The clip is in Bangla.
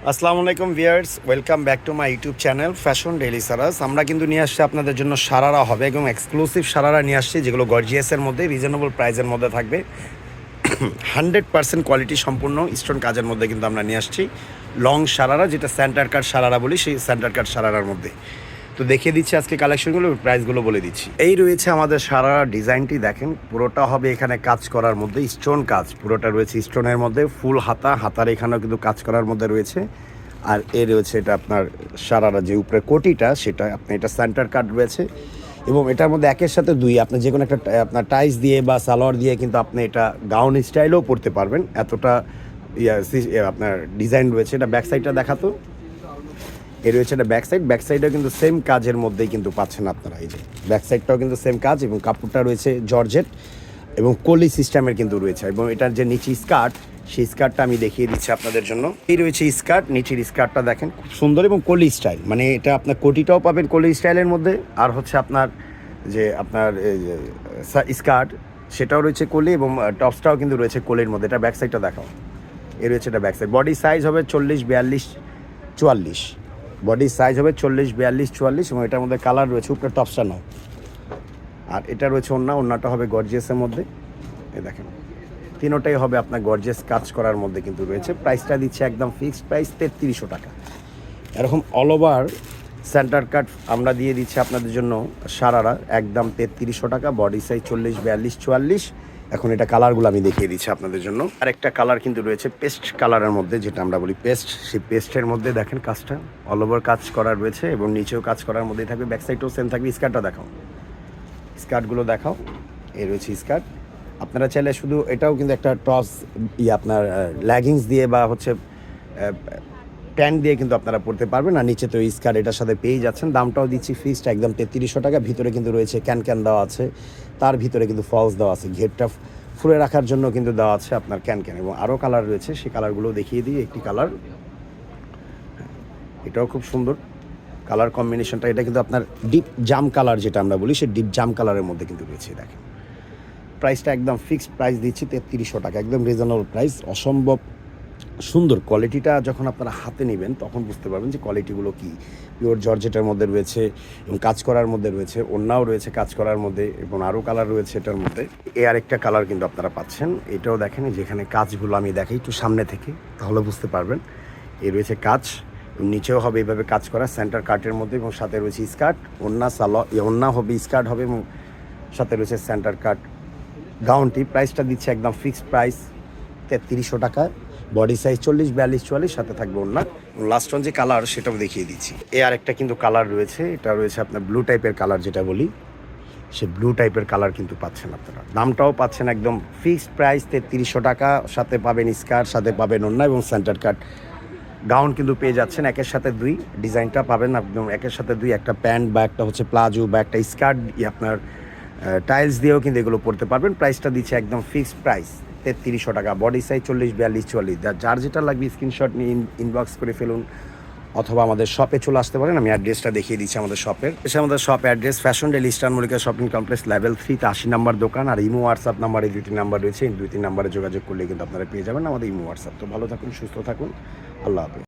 আসসালামু আলাইকুম viewers, welcome back to my YouTube channel fashion daily Saras. আমরা কিন্তু নিয়ে আসছি আপনাদের জন্য সারারা হবে এবং এক্সক্লুসিভ সারারা নিয়ে আসছি, যেগুলো গর্জিয়াসের মধ্যে রিজনেবল প্রাইসের মধ্যে থাকবে। 100% কোয়ালিটি সম্পূর্ণ স্টোন কাজের মধ্যে কিন্তু আমরা নিয়ে আসছি লং সারারা, যেটা সেন্টার কাট সারারা বলি, সেই সেন্টার কাট সারারার মধ্যে। তো দেখিয়ে দিচ্ছি আজকে কালেকশনগুলো, প্রাইসগুলো বলে দিচ্ছি। এই রয়েছে আমাদের সারারা ডিজাইনটি, দেখেন পুরোটা হবে এখানে কাজ করার মধ্যে, স্টোন কাজ পুরোটা রয়েছে স্টোনের মধ্যে, ফুল হাতার এখানেও কিন্তু কাজ করার মধ্যে রয়েছে। আর এ রয়েছে এটা আপনার সারারা যে উপরে কোটিটা, সেটা আপনি এটা সেন্টার কাট রয়েছে এবং এটার মধ্যে একের সাথে দুই, আপনি যে কোনো একটা আপনার টাইস দিয়ে বা সালোয়ার দিয়ে কিন্তু আপনি এটা গাউন স্টাইলেও পরতে পারবেন, এতটা আপনার ডিজাইন রয়েছে। এটা ব্যাক সাইডটা দেখাতো, এর রয়েছে এটা ব্যাক সাইডেও কিন্তু সেম কাজের মধ্যেই কিন্তু পাচ্ছেন আপনারা। এই যে ব্যাক সাইডটাও কিন্তু সেম কাজ এবং কাপড়টা রয়েছে জর্জেট এবং কলি সিস্টেমের কিন্তু রয়েছে। এবং এটার যে নিচে স্কার্ট, সেই স্কার্টটা আমি দেখিয়ে দিচ্ছি আপনাদের জন্য। এই রয়েছে স্কার্ট, নিচের স্কার্টটা দেখেন খুব সুন্দর এবং কলি স্টাইল, মানে এটা আপনার কোটিটাও পাবেন কলি স্টাইলের মধ্যে, আর হচ্ছে আপনার যে আপনার স্কার্ট সেটাও রয়েছে কলি এবং টপসটাও কিন্তু রয়েছে কলির মধ্যে। এটা ব্যাক সাইডটা দেখাও, এ রয়েছে এটা ব্যাক সাইড। বডি সাইজ হবে 40, 42, 44, বডি সাইজ হবে 40, 42, 44 এবং এটার মধ্যে কালার রয়েছে। উপরে টপসটা নাও, আর এটা রয়েছে ওড়নাটা হবে গর্জিয়াসের মধ্যে। এই দেখেন তিনোটাই হবে আপনার গর্জিয়াস কাজ করার মধ্যে কিন্তু রয়েছে। প্রাইসটা দিচ্ছে একদম ফিক্সড প্রাইস 3300 টাকা। এরকম অল ওভার সেন্টার কাট আমরা দিয়ে দিচ্ছি আপনাদের জন্য সারারা একদম 3300 টাকা। Body size 40, 42, 44। এখন এটা কালারগুলো আমি দেখিয়ে দিচ্ছি আপনাদের জন্য। আর একটা কালার কিন্তু রয়েছে পেস্ট কালারের মধ্যে, যেটা আমরা বলি পেস্ট, সেই পেস্টের মধ্যে দেখেন কাজটা অল ওভার কাজ করা রয়েছে এবং নিচেও কাজ করার মধ্যেই থাকবে। ব্যাক সাইডটাও সেম থাকবে। স্কার্টটা দেখাও, স্কার্টগুলো দেখাও। এই রয়েছে স্কার্ট। আপনারা চাইলে শুধু এটাও কিন্তু একটা টস আপনার লেগিংস দিয়ে বা হচ্ছে প্যান্ট দিয়ে কিন্তু আপনারা পরতে পারবেন। আর নিচে তো স্কার্ট এটার সাথে পেয়ে যাচ্ছেন। দামটাও দিচ্ছি ফিক্সড একদম 3300 টাকা। ভিতরে কিন্তু রয়েছে ক্যান দেওয়া আছে, তার ভিতরে কিন্তু ফলস দেওয়া আছে, ঘেরটা ফুলে রাখার জন্য কিন্তু দেওয়া আছে আপনার ক্যান এবং আরও কালার রয়েছে, সেই কালারগুলো দেখিয়ে দিই। একটি কালার, এটাও খুব সুন্দর কালার কম্বিনেশনটা। এটা কিন্তু আপনার ডিপ জাম কালার, যেটা আমরা বলি, সেই ডিপ জাম কালারের মধ্যে কিন্তু রয়েছে। দেখেন প্রাইসটা একদম ফিক্সড প্রাইস দিচ্ছি 3300 টাকা, একদম রিজনেবল প্রাইস। অসম্ভব সুন্দর কোয়ালিটিটা যখন আপনারা হাতে নেবেন তখন বুঝতে পারবেন যে কোয়ালিটিগুলো কী। পিওর জর্জেটের মধ্যে রয়েছে এবং কাজ করার মধ্যে রয়েছে, ওড়নাও রয়েছে কাজ করার মধ্যে এবং আরও কালার রয়েছে এটার মধ্যে। এ আরেকটা কালার কিন্তু আপনারা পাচ্ছেন। এটাও দেখেন, যেখানে কাজগুলো আমি দেখাই একটু সামনে থেকে, তাহলে বুঝতে পারবেন। এ রয়েছে কাজ, নিচেও হবে এইভাবে কাজ করা সেন্টার কাটের মধ্যে এবং সাথে রয়েছে স্কার্ট, ওড়না হবে, স্কার্ট হবে এবং সাথে রয়েছে সেন্টার কাট গাউনটি। প্রাইসটা দিচ্ছে একদম ফিক্সড প্রাইস 3300 টাকা। বডি সাইজ 40, 42, 44, সাথে থাকবে ওড়না। লাস্ট ওয়ান যে কালার সেটাও দেখিয়ে দিচ্ছি। আরেকটা কিন্তু কালার রয়েছে, এটা রয়েছে আপনার ব্লু টাইপের কালার, যেটা বলি, সে ব্লু টাইপের কালার কিন্তু পাচ্ছেন আপনারা। দামটাও পাচ্ছেন একদম ফিক্সড প্রাইস 3300 টাকা। সাথে পাবেন স্কার্ট, সাথে পাবেন ওড়না এবং সেন্টার কাট গাউন কিন্তু পেয়ে যাচ্ছেন। একের সাথে দুই ডিজাইনটা পাবেন একদম একের সাথে দুই, একটা প্যান্ট বা একটা হচ্ছে প্লাজো বা একটা স্কার্ট আপনার টাইলস দিয়েও কিন্তু এগুলো পড়তে পারবেন। প্রাইসটা দিচ্ছে একদম ফিক্সড প্রাইস 3300 টাকা। Body size 40, 42, 44। যার যেটা লাগবে স্ক্রিনশট নিয়ে ইনবক্স করে ফেলুন, অথবা আমাদের শপে চলে আসতে পারেন। আমি অ্যাড্রেসটা দেখিয়ে দিচ্ছি আমাদের শপের। এসে আমাদের shop address fashion daily eastern Mallika shopping complex level 3 80 number দোকান। আর ইমো হোয়াটসঅ্যাপ নাম্বার, এই দুটি নাম্বার রয়েছে, এই দুটি নাম্বারে যোগাযোগ করলে কিন্তু আপনারা পেয়ে যাবেন আমাদের ইমো হোয়াটসঅ্যাপ। তো ভালো থাকুন, সুস্থ থাকুন, আল্লাহ হাফেজ।